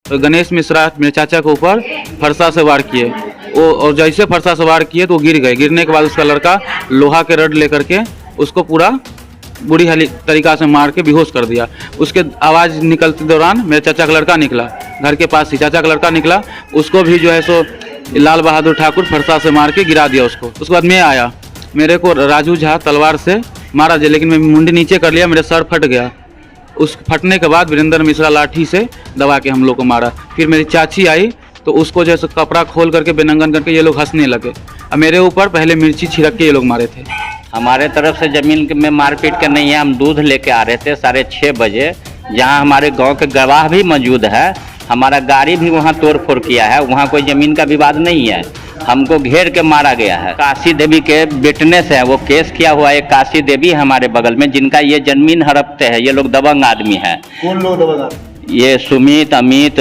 तो गणेश मिश्रा मेरे चाचा के ऊपर फरसा से वार किए। वो और जैसे फरसा से वार किए तो वो गिर गए। गिरने के बाद उसका लड़का लोहा के रड लेकर के उसको पूरा बुरी हाली तरीका से मार के बेहोश कर दिया। उसके आवाज़ निकलते दौरान मेरे चाचा का लड़का निकला, घर के पास ही चाचा का लड़का निकला, उसको भी जो है सो लाल बहादुर ठाकुर फरसा से मार के गिरा दिया उसको। उसके बाद मैं आया, मेरे को राजू झा तलवार से मारा जाए, लेकिन मैं मुंडी नीचे कर लिया, मेरा सर फट गया। उस फटने के बाद वीरेंद्र मिश्रा लाठी से दबा के हम लोग को मारा। फिर मेरी चाची आई तो उसको जैसे कपड़ा खोल करके बेनंगन करके ये लोग हंसने लगे। अब मेरे ऊपर पहले मिर्ची छिड़क के ये लोग मारे थे। हमारे तरफ से ज़मीन में मारपीट के नहीं है। हम दूध लेके आ रहे थे 6:30 बजे, जहां हमारे गांव के गवाह भी मौजूद है। हमारा गाड़ी भी वहां तोड़ फोड़ किया है। वहां कोई ज़मीन का विवाद नहीं है। हमको घेर के मारा गया है। काशी देवी के विटनेस है, वो केस किया हुआ है। काशी देवी हमारे बगल में, जिनका ये जमीन हड़पते हैं। ये लोग दबंग आदमी है। कौन लोग दबंग? ये सुमित, अमित,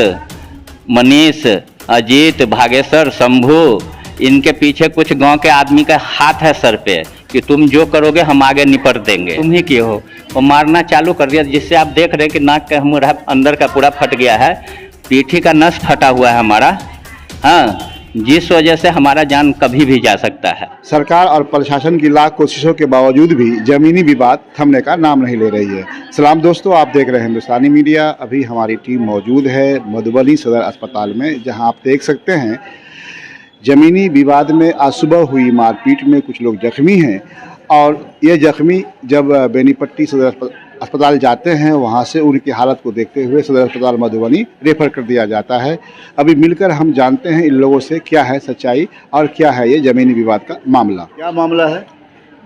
मनीष, अजीत, भागेश्वर, शंभू, इनके पीछे कुछ गांव के आदमी का हाथ है सर पे कि तुम जो करोगे हम आगे निपट देंगे। तुम ही किए हो। और मारना चालू कर दिया, जिससे आप देख रहे हैं कि नाक का हमारा अंदर का पूरा फट गया है, पीठी का नस फटा हुआ है हमारा। हाँ, जिस वजह से हमारा जान कभी भी जा सकता है। सरकार और प्रशासन की लाख कोशिशों के बावजूद भी जमीनी विवाद थमने का नाम नहीं ले रही है। सलाम दोस्तों, आप देख रहे हैं हिंदुस्तानी मीडिया। अभी हमारी टीम मौजूद है मधुबनी सदर अस्पताल में, जहां आप देख सकते हैं जमीनी विवाद में आज सुबह हुई मारपीट में कुछ लोग जख्मी हैं। और ये जख्मी जब बेनीपट्टी सदर अस्पताल जाते हैं, वहाँ से उनकी हालत को देखते हुए सदर अस्पताल मधुबनी रेफर कर दिया जाता है। अभी मिलकर हम जानते हैं इन लोगों से क्या है सच्चाई और क्या है ये जमीनी विवाद का मामला। क्या मामला है?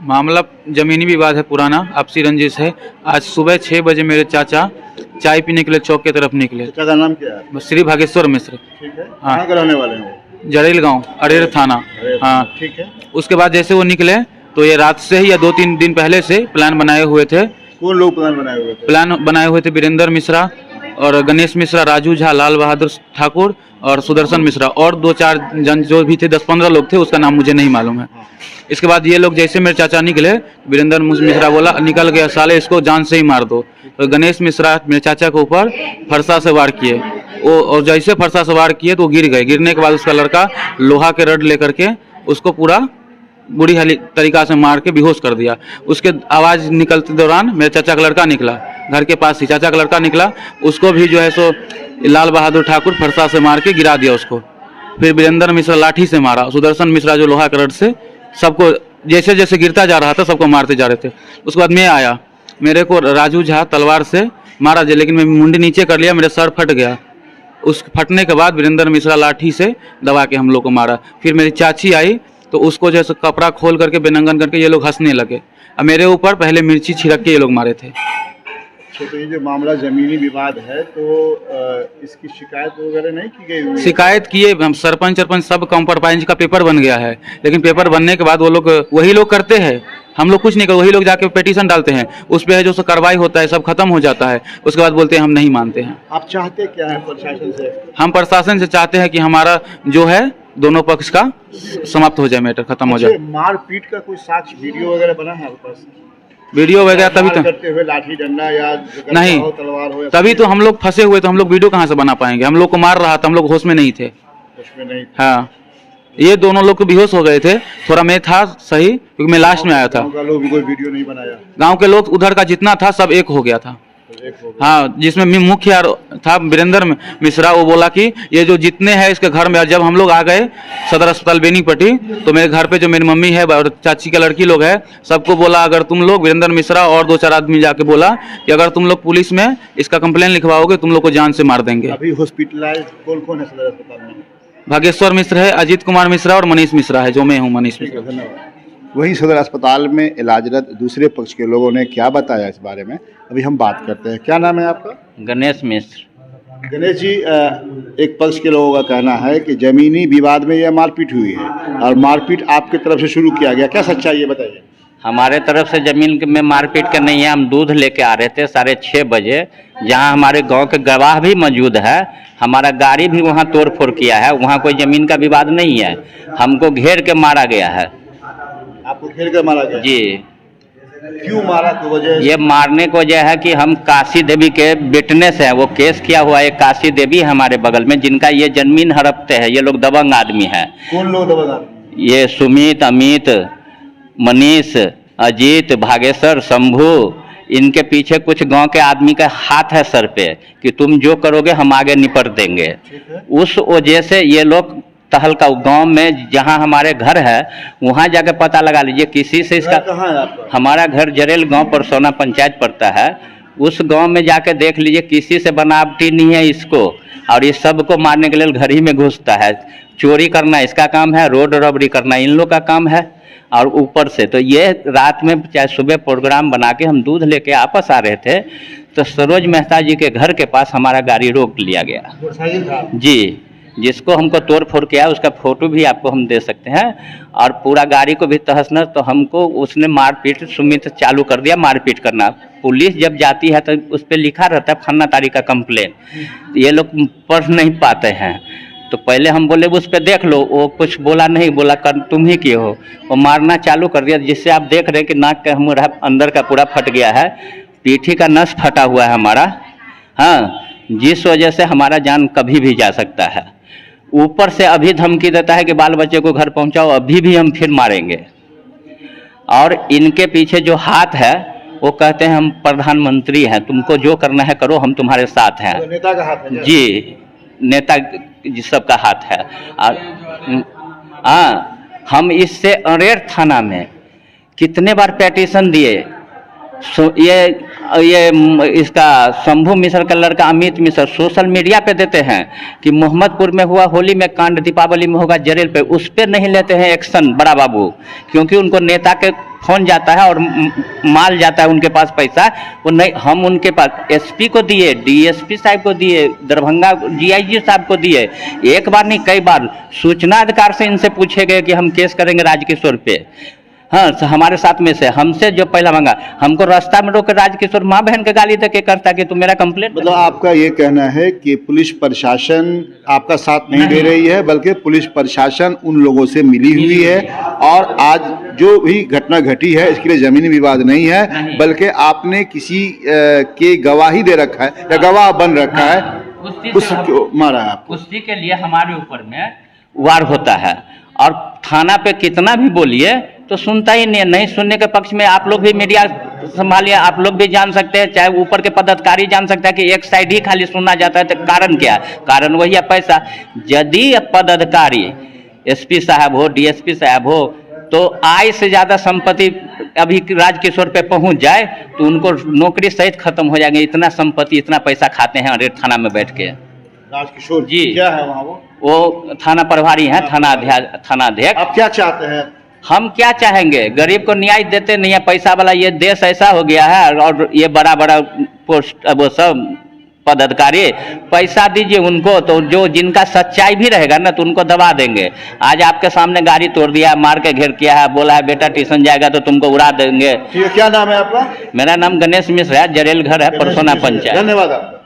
मामला जमीनी विवाद है, पुराना आपसी रंजिश है। आज सुबह 6 बजे मेरे चाचा चाय पीने के लिए चौक की तरफ निकले। चाचा का नाम क्या है? श्री भागेश्वर मिश्र। ठीक है। कहाँ के रहने वाले हैं? जड़ेल गांव, अरेर थाना। हाँ, ठीक है। उसके बाद जैसे वो निकले तो ये रात से ही या 2-3 दिन पहले से प्लान बनाए हुए थे। कौन लोग प्लान बनाए हुए थे? प्लान बनाए हुए थे वीरेंद्र मिश्रा और गणेश मिश्रा, राजू झा, लाल बहादुर ठाकुर और सुदर्शन मिश्रा, और 2-4 जन जो भी थे, 10-15 लोग थे, उसका नाम मुझे नहीं मालूम है। इसके बाद ये लोग जैसे मेरे चाचा निकले, वीरेंद्र मिश्रा बोला निकल गया साले, इसको जान से ही मार दो। तो गणेश मिश्रा मेरे चाचा के ऊपर फरसा से वार किए। वो और जैसे फरसा से वार किए तो वो गिर गए। गिरने के बाद उसका लड़का लोहा के रड लेकर के उसको पूरा बुरी हाली तरीका से मार के बेहोश कर दिया। उसके आवाज़ निकलते दौरान मेरे चाचा का लड़का निकला, घर के पास ही चाचा का लड़का निकला, उसको भी जो है सो लाल बहादुर ठाकुर फरसा से मार के गिरा दिया उसको। फिर वीरेंद्र मिश्रा लाठी से मारा, सुदर्शन मिश्रा जो लोहा के रड से सबको जैसे जैसे गिरता जा रहा था सबको मारते जा रहे थे। उसके बाद मैं आया, मेरे को राजू झा तलवार से मारा जाए, लेकिन मैं मुंडी नीचे कर लिया, मेरा सर फट गया। उस फटने के बाद वीरेंद्र मिश्रा लाठी से दबा के हम लोग को मारा। फिर मेरी चाची आई तो उसको जैसे कपड़ा खोल करके बेनंगन करके ये लोग हंसने लगे। अब मेरे ऊपर पहले मिर्ची छिड़क के ये लोग मारे थे। तो ये जो मामला जमीनी विवाद है, तो इसकी शिकायत वगैरह नहीं की गई? शिकायत किए, हम सरपंच सब कॉम्प्रोमाइज का पेपर बन गया है, लेकिन पेपर बनने के बाद वो लोग वही लोग करते हैं, हम लोग कुछ नहीं कर, वही लोग जाके पिटीशन डालते हैं, उस पर जो कार्रवाई होता है सब खत्म हो जाता है। उसके बाद बोलते हैं हम नहीं मानते हैं। आप चाहते क्या है प्रशासन से? हम प्रशासन से चाहते हैं कि हमारा जो है दोनों पक्ष का समाप्त हो जाए, मैटर खत्म हो जाए। मारपीट का कोई साक्ष्य वीडियो वगैरह बना है आपके पास? वीडियो वगैरह तभी तो करते हुए लाठी डंडा या नहीं, तलवार हो, तभी तो हम लोग फंसे हुए, तो हम लोग वीडियो कहाँ से बना पाएंगे? हम लोग को मार रहा था, हम लोग होश में नहीं थे। हाँ, ये दोनों लोग बेहोश हो गए थे। थोड़ा मैं था सही, क्योंकि मैं लास्ट में आया था। गाँव लोग भी कोई वीडियो नहीं बनाया? गांव के लोग उधर का जितना था सब एक हो गया था। हाँ, जिसमें मुख्य था वीरेंद्र मिश्रा, वो बोला कि ये जो जितने हैं इसके घर में, जब हम लोग आ गए सदर अस्पताल बेनीपट्टी, तो मेरे घर पे जो मेरी मम्मी है और चाची का लड़की लोग है, सबको बोला अगर तुम लोग, वीरेंद्र मिश्रा और 2-4 आदमी जाके बोला कि अगर तुम लोग पुलिस में इसका कंप्लेन लिखवाओगे तुम लोग को जान से मार देंगे। अभी हॉस्पिटलाइज कौन है सदर अस्पताल में? भागेश्वर मिश्र है, अजीत कुमार मिश्रा और मनीष मिश्रा है, जो मैं हूँ मनीष मिश्रा। धन्यवाद। वहीं सदर अस्पताल में इलाजरत दूसरे पक्ष के लोगों ने क्या बताया इस बारे में, अभी हम बात करते हैं। क्या नाम है आपका? गणेश मिश्र। गणेश जी, एक पक्ष के लोगों का कहना है कि जमीनी विवाद में यह मारपीट हुई है और मारपीट आपकी तरफ से शुरू किया गया, क्या सच्चाई है बताइए? हमारे तरफ से ज़मीन में मारपीट के नहीं है। हम दूध लेके आ रहे थे 6:30 बजे, जहां हमारे गांव के गवाह भी मौजूद है। हमारा गाड़ी भी वहां तोड़ फोड़ किया है। वहां कोई ज़मीन का विवाद नहीं है। हमको घेर के मारा गया है। आपको घेर कर मारा गया? जी। क्यों मारा, की वजह? ये मारने की वजह है कि हम काशी देवी के विटनेस है, वो केस किया हुआ है। काशी देवी है हमारे बगल में, जिनका ये जमीन हड़पते हैं। ये लोग दबंग आदमी है। कौन लोग दबंग? ये सुमित, अमित, मनीष, अजीत, भागेश्वर, शंभू, इनके पीछे कुछ गांव के आदमी का हाथ है सर पे कि तुम जो करोगे हम आगे निपट देंगे। उस वजह से ये लोग तहलका गांव में जहां हमारे घर है वहां जाके पता लगा लीजिए किसी से इसका। कहाँ है आपका? हमारा घर जरेल गांव परसौना पंचायत पड़ता है। उस गांव में जाके देख लीजिए, किसी से बनावटी नहीं है इसको। और इस सब को मारने के लिए घर ही में घुसता है। चोरी करना इसका काम है, रोड रॉबरी करना इन लोग का काम है। और ऊपर से तो ये रात में चाहे सुबह प्रोग्राम बना के हम दूध लेके आपस आ रहे थे तो सरोज मेहता जी के घर के पास हमारा गाड़ी रोक लिया गया। मोटरसाइकिल था? जी, जिसको हमको तोड़ फोड़ किया उसका फोटो भी आपको हम दे सकते हैं। और पूरा गाड़ी को भी तहस नहस, तो हमको उसने मारपीट, सुमित चालू कर दिया मारपीट करना। पुलिस जब जाती है तो उस पर लिखा रहता है फन्ना तारीख का कंप्लेन। ये लोग पढ़ नहीं पाते हैं। तो पहले हम बोले उस पर देख लो, वो कुछ बोला नहीं, बोला कर तुम ही किए हो। वो मारना चालू कर दिया, जिससे आप देख रहे हैं कि नाक का हमारा अंदर का पूरा फट गया है, पीठी का नस फटा हुआ है हमारा। हाँ, जिस वजह से हमारा जान कभी भी जा सकता है। ऊपर से अभी धमकी देता है कि बाल बच्चे को घर पहुंचाओ, अभी भी हम फिर मारेंगे। और इनके पीछे जो हाथ है वो कहते हैं हम प्रधानमंत्री हैं, तुमको जो करना है करो, हम तुम्हारे साथ हैं। तो नेता का हाथ है? जी, नेता जी सबका हाथ है। और हाँ, हम इससे अरेर थाना में कितने बार पेटिशन दिए। ये इसका शंभू मिश्र का लड़का अमित मिश्र सोशल मीडिया पे देते हैं कि मोहम्मदपुर में हुआ होली में कांड, दीपावली में होगा जरेल पे, उस पर नहीं लेते हैं एक्शन बड़ा बाबू। क्योंकि उनको नेता के फोन जाता है और माल जाता है उनके पास पैसा, वो नहीं। हम उनके पास एसपी को दिए, डीएसपी साहब को दिए, दरभंगा डीआईजी साहब को दिए, एक बार नहीं कई बार। सूचना अधिकार से इनसे पूछे गए कि हम केस करेंगे राजकिशोर पे। हाँ, हमारे साथ में से हमसे जो पहला मांगा, हमको रास्ता में रोक राजकिशोर माँ बहन के गाली देके करता कि तुम मेरा कंप्लेंट। मतलब आपका ये कहना है कि पुलिस प्रशासन आपका साथ नहीं दे रही है, बल्कि पुलिस प्रशासन उन लोगों से मिली हुई है। और आज जो भी घटना घटी है इसके लिए जमीनी विवाद नहीं है, बल्कि आपने किसी के गवाही दे रखा है या गवाह बन रखा है, उसको मारा है आपको। उसी के लिए हमारे ऊपर में वार होता है। और थाना पे कितना भी बोलिए तो सुनता ही नहीं है। नहीं सुनने के पक्ष में आप लोग भी मीडिया संभालिए, आप लोग भी जान सकते हैं, चाहे ऊपर के पदाधिकारी जान सकते हैं कि एक साइड ही खाली सुनना जाता है। तो कारण क्या है? कारण वही है पैसा। यदि पदाधिकारी एसपी साहब हो, डीएसपी साहब हो, तो आय से ज्यादा संपत्ति अभी राजकिशोर पे पहुंच जाए तो उनको नौकरी सहित खत्म हो जाएंगे। इतना संपत्ति, इतना पैसा खाते हैं अरेर थाना में बैठ के। राजकिशोर जी, क्या है वहाँ? वो थाना प्रभारी हैं, थाना अध्यक्ष। आप क्या चाहते हैं? हम क्या चाहेंगे? गरीब को न्याय देते नहीं है। पैसा वाला ये देश ऐसा हो गया है। और ये बड़ा बड़ा पोस्ट वो सब पदाधिकारी, पैसा दीजिए उनको तो जो जिनका सच्चाई भी रहेगा ना तो उनको दबा देंगे। आज आपके सामने गाड़ी तोड़ दिया, मार के घेर किया है, बोला है बेटा ट्यूशन जाएगा तो तुमको उड़ा देंगे। क्या नाम है आपका? मेरा नाम गणेश मिश्र है, जरेल घर है, परसौना पंचायत। धन्यवाद आपका।